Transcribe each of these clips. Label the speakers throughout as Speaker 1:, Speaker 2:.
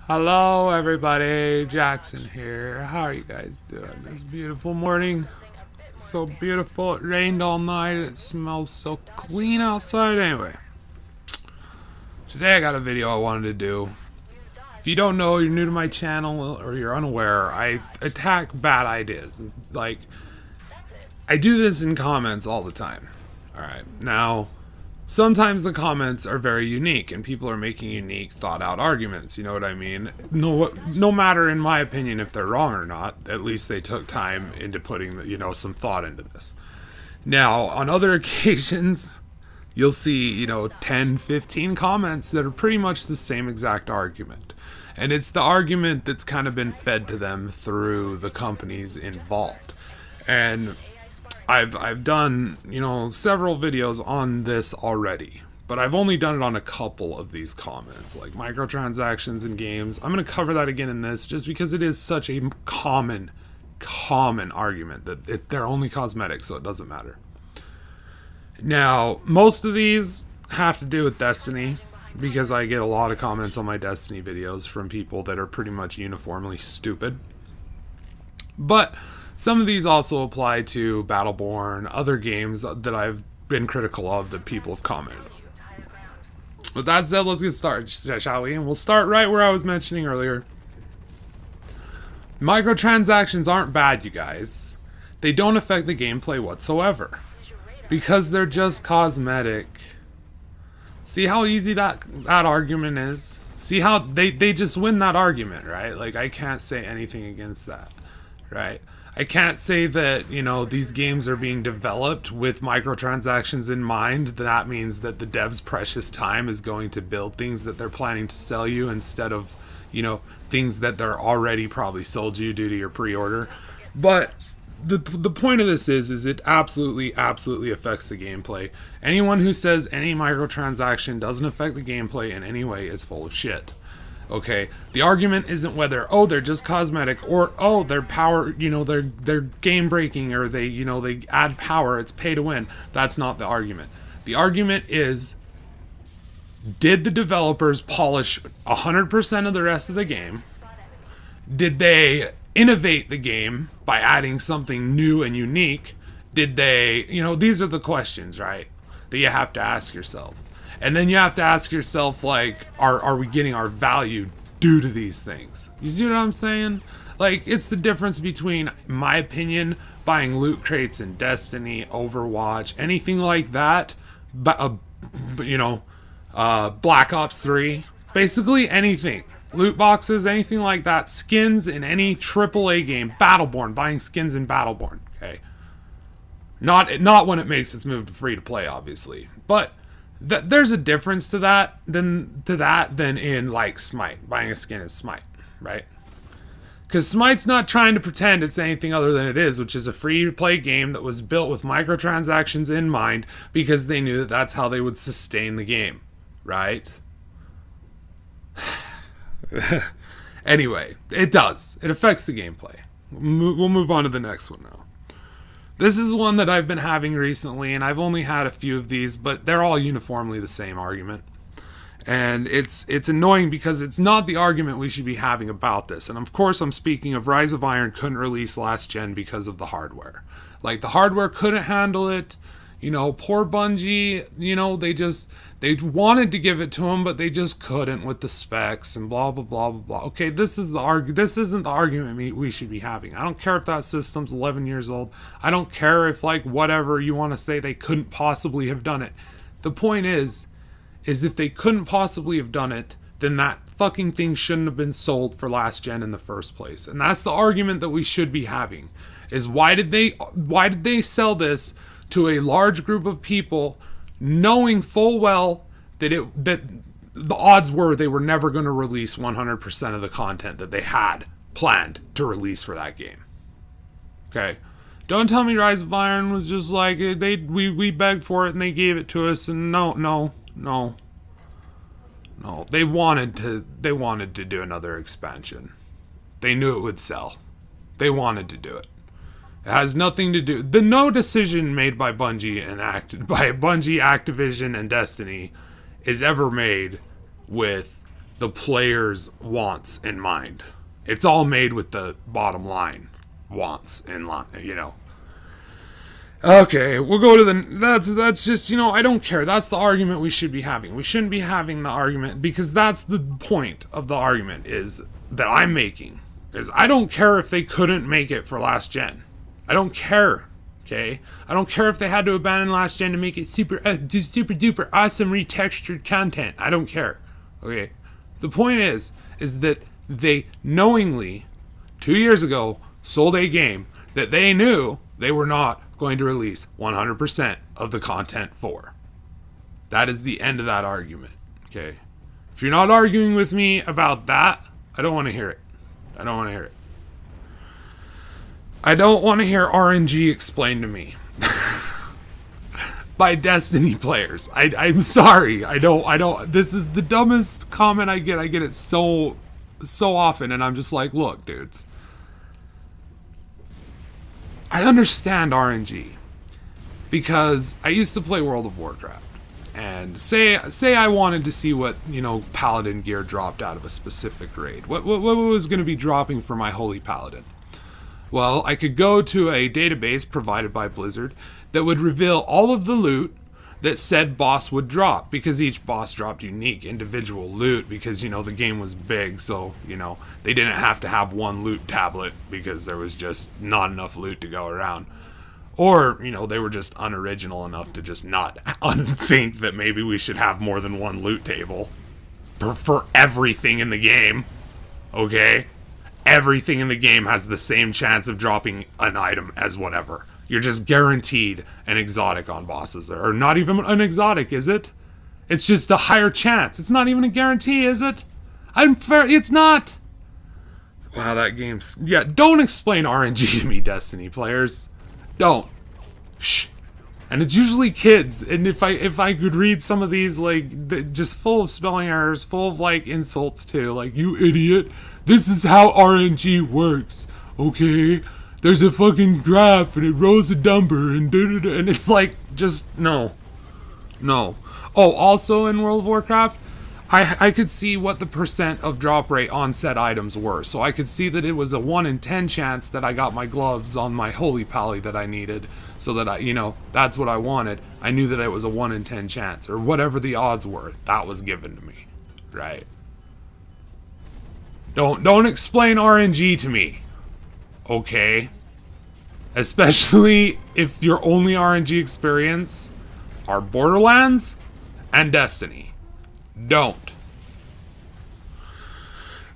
Speaker 1: Hello everybody, Jackson here. How are you guys doing this beautiful morning? So beautiful. It rained all night. It smells so clean outside. Anyway, today I got a video I wanted to do. If you don't know, you're new to my channel or you're unaware, I attack bad ideas. It's like, I do this in comments all the time. Alright, now sometimes the comments are very unique and people are making unique thought out arguments, you know what I mean? No matter in my opinion if they're wrong or not, at least they took time into putting some thought into this. Now on other occasions you'll see 10, 15 comments that are pretty much the same exact argument, and it's the argument that's kind of been fed to them through the companies involved. And I've done, several videos on this already, but I've only done it on a couple of these comments, like microtransactions in games. I'm going to cover that again in this just because it is such a common argument that they're only cosmetic, so it doesn't matter. Now, most of these have to do with Destiny, because I get a lot of comments on my Destiny videos from people that are pretty much uniformly stupid. But some of these also apply to Battleborn, other games that I've been critical of that people have commented on. With that said, let's get started, shall we? And we'll start right where I was mentioning earlier. Microtransactions aren't bad, you guys. They don't affect the gameplay whatsoever, because they're just cosmetic. See how easy that argument is? See how they just win that argument, right? Like, I can't say anything against that, right? I can't say that, these games are being developed with microtransactions in mind. That means that the dev's precious time is going to build things that they're planning to sell you instead of, things that they're already probably sold you due to your pre-order. But the point of this is it absolutely affects the gameplay. Anyone who says any microtransaction doesn't affect the gameplay in any way is full of shit. Okay, the argument isn't whether, they're just cosmetic, or they're power, they're game breaking, or they add power, it's pay to win. That's not the argument. The argument is, did the developers polish 100% of the rest of the game? Did they innovate the game by adding something new and unique? Did they, these are the questions, right, that you have to ask yourself. And then you have to ask yourself, like, are we getting our value due to these things? You see what I'm saying? Like, it's the difference between, in my opinion, buying loot crates in Destiny, Overwatch, anything like that, but Black Ops 3, basically anything. Loot boxes, anything like that, skins in any AAA game, Battleborn, buying skins in Battleborn, okay? Not when it makes its move to free to play, obviously, but there's a difference to that than in, like, Smite, buying a skin in Smite, right? Because Smite's not trying to pretend it's anything other than it is, which is a free-to-play game that was built with microtransactions in mind because they knew that that's how they would sustain the game, right? Anyway, it does. It affects the gameplay. We'll move on to the next one now. This is one that I've been having recently, and I've only had a few of these, but they're all uniformly the same argument. And it's annoying because it's not the argument we should be having about this. And of course I'm speaking of Rise of Iron couldn't release last gen because of the hardware. Like, the hardware couldn't handle it. Poor Bungie, they wanted to give it to them, but they just couldn't with the specs and blah, blah, blah, blah, blah. Okay, this isn't the argument we should be having. I don't care if that system's 11 years old. I don't care if, like, whatever you want to say, they couldn't possibly have done it. The point is if they couldn't possibly have done it, then that fucking thing shouldn't have been sold for last gen in the first place. And that's the argument that we should be having, is why did they sell this to a large group of people, knowing full well that the odds were they were never going to release 100% of the content that they had planned to release for that game. Okay, don't tell me Rise of Iron was just like we begged for it and they gave it to us, and no. They wanted to do another expansion. They knew it would sell. They wanted to do it. It has nothing to do. No decision made by Bungie Activision, and Destiny is ever made with the player's wants in mind. It's all made with the bottom line wants in line, you know. Okay, we'll go to that's just, you know, I don't care. That's the argument we should be having. We shouldn't be having the argument, because that's the point of the argument is that I'm making. Is I don't care if they couldn't make it for last gen. I don't care. Okay? I don't care if they had to abandon last gen to make it super duper awesome retextured content. I don't care. Okay? The point is that they knowingly 2 years ago sold a game that they knew they were not going to release 100% of the content for. That is the end of that argument. Okay? If you're not arguing with me about that, I don't want to hear it. I don't want to hear it. I don't want to hear RNG explained to me by Destiny players. I'm sorry. I don't. This is the dumbest comment I get. I get it so often, and I'm just like, look, dudes. I understand RNG because I used to play World of Warcraft, and say I wanted to see what, you know, Paladin gear dropped out of a specific raid. What was going to be dropping for my Holy Paladin? Well, I could go to a database provided by Blizzard that would reveal all of the loot that said boss would drop, because each boss dropped unique individual loot, because, you know, the game was big, so, you know, they didn't have to have one loot tablet because there was just not enough loot to go around. Or, you know, they were just unoriginal enough to just not think that maybe we should have more than one loot table for everything in the game. Okay? Everything in the game has the same chance of dropping an item as whatever. You're just guaranteed an exotic on bosses. Or not even an exotic, is it? It's just a higher chance. It's not even a guarantee, is it? It's not. Wow, that game's... Yeah, don't explain RNG to me, Destiny players. Don't. Shh. And it's usually kids. And if I could read some of these, like, just full of spelling errors, full of, like, insults too. Like, you idiot. This is how RNG works. Okay? There's a fucking graph and it rolls a number and da-da-da, and it's like, just no. Oh, also in World of Warcraft, I could see what the percent of drop rate on said items were. So I could see that it was a 1 in 10 chance that I got my gloves on my Holy Pally that I needed. So that I, you know, that's what I wanted. I knew that it was a 1 in 10 chance, or whatever the odds were. That was given to me. Right? Don't explain RNG to me. Okay? Especially if your only RNG experience are Borderlands and Destiny. Don't.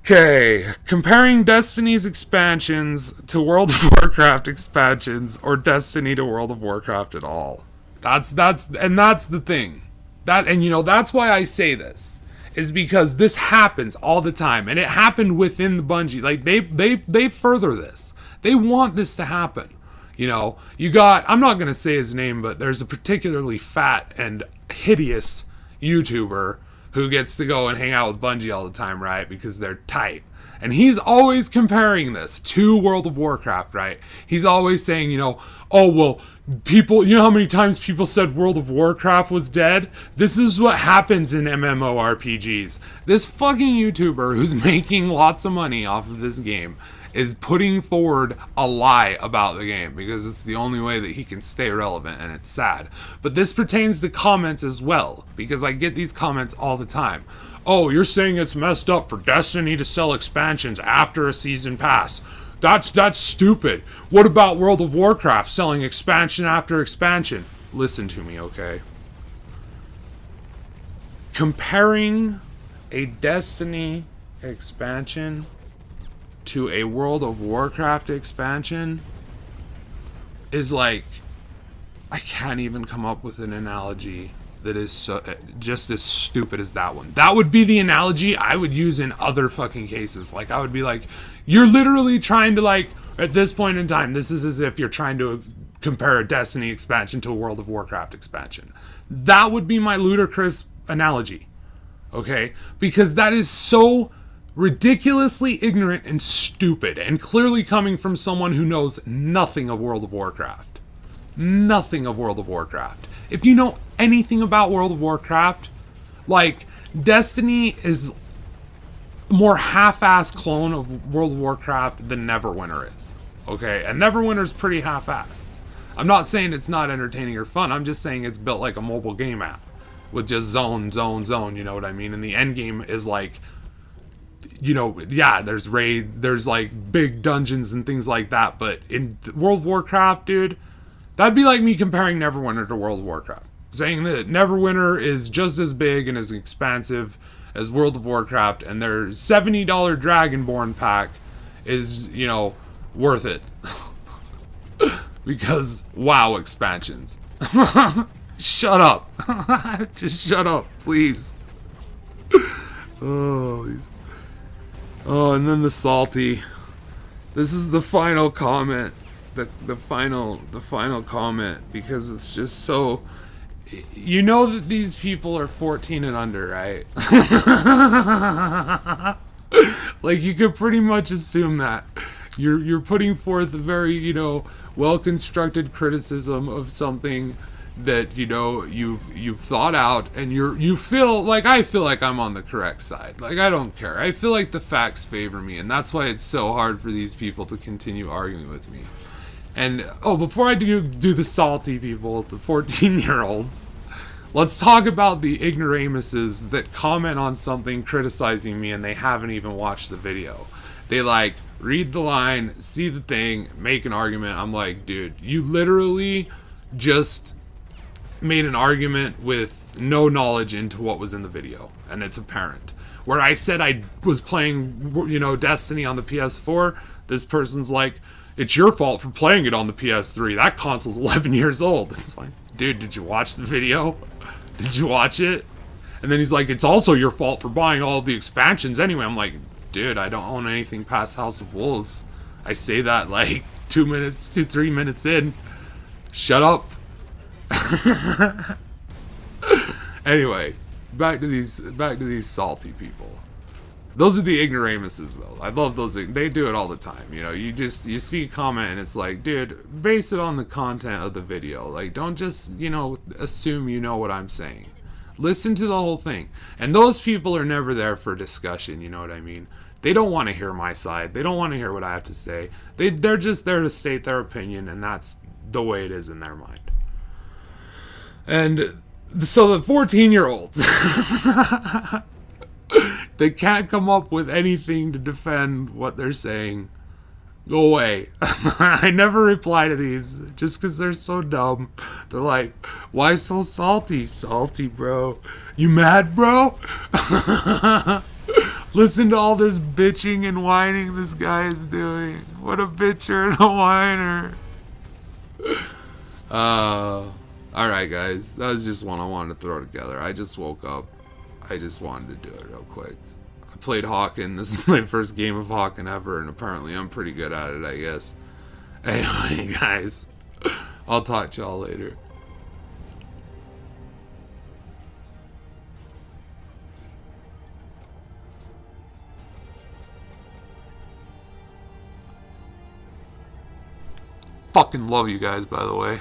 Speaker 1: Okay, comparing Destiny's expansions to World of Warcraft expansions, or Destiny to World of Warcraft at all. That's the thing. And you know, that's why I say this. Is because this happens all the time, and it happened within the Bungie. Like they further this. They want this to happen. You know, you got, I'm not gonna say his name, but there's a particularly fat and hideous YouTuber who gets to go and hang out with Bungie all the time, right? Because they're tight. And he's always comparing this to World of Warcraft, right? He's always saying, you know, oh, well, people, you know how many times people said World of Warcraft was dead? This is what happens in MMORPGs. This fucking YouTuber who's making lots of money off of this game is putting forward a lie about the game because it's the only way that he can stay relevant, and it's sad. But this pertains to comments as well, because I get these comments all the time. Oh, you're saying it's messed up for Destiny to sell expansions after a season pass. That's stupid. What about World of Warcraft selling expansion after expansion? Listen to me, okay? Comparing a Destiny expansion to a World of Warcraft expansion is like, I can't even come up with an analogy that is so, just as stupid as that one. That would be the analogy I would use in other fucking cases. Like, I would be like, you're literally trying to, like, at this point in time, this is as if you're trying to compare a Destiny expansion to a World of Warcraft expansion. That would be my ludicrous analogy. Okay? Because that is so ridiculously ignorant and stupid, and clearly coming from someone who knows nothing of World of Warcraft. Nothing of World of Warcraft. If you know anything about World of Warcraft, like, Destiny is more half-assed clone of World of Warcraft than Neverwinter is. Okay, and Neverwinter's pretty half-assed. I'm not saying it's not entertaining or fun. I'm just saying it's built like a mobile game app with just zone, zone, zone. You know what I mean? And the end game is like, you know, yeah, there's raids, there's like big dungeons and things like that. But in World of Warcraft, dude, that'd be like me comparing Neverwinter to World of Warcraft. Saying that Neverwinter is just as big and as expansive as World of Warcraft, and their $70 Dragonborn pack is, you know, worth it. Because, wow, expansions. Shut up. Just shut up, please. Oh, and then the salty. This is the final comment. The final comment, because it's just so... You know that these people are 14 and under, right? Like, you could pretty much assume that. You're putting forth a very, you know, well-constructed criticism of something that, you know, you've thought out, and you feel like, I feel like I'm on the correct side. Like, I don't care. I feel like the facts favor me, and that's why it's so hard for these people to continue arguing with me. And, oh, before I do the salty people, the 14-year-olds, let's talk about the ignoramuses that comment on something criticizing me and they haven't even watched the video. They, like, read the line, see the thing, make an argument. I'm like, dude, you literally just made an argument with no knowledge into what was in the video, and it's apparent. Where I said I was playing, you know, Destiny on the PS4, this person's like, it's your fault for playing it on the PS3. That console's 11 years old. It's like, dude, did you watch the video? Did you watch it? And then he's like, it's also your fault for buying all the expansions anyway. I'm like, dude, I don't own anything past House of Wolves. I say that like 3 minutes in. Shut up. Anyway, back to these salty people. Those are the ignoramuses, though. I love those. They do it all the time. You know, you see a comment and it's like, dude, base it on the content of the video. Like, don't just, you know, assume you know what I'm saying. Listen to the whole thing. And those people are never there for discussion, you know what I mean? They don't want to hear my side. They don't want to hear what I have to say. They're just there to state their opinion, and that's the way it is in their mind. And so the 14-year-olds... They can't come up with anything to defend what they're saying. Go away. I never reply to these just because they're so dumb. They're like, why so salty? Salty, bro. You mad, bro? Listen to all this bitching and whining this guy is doing. What a bitcher and a whiner. Alright, guys. That was just one I wanted to throw together. I just woke up. I just wanted to do it real quick. I played Hawken. This is my first game of Hawken ever, and apparently I'm pretty good at it, I guess. Anyway, guys, I'll talk to y'all later. Fucking love you guys, by the way.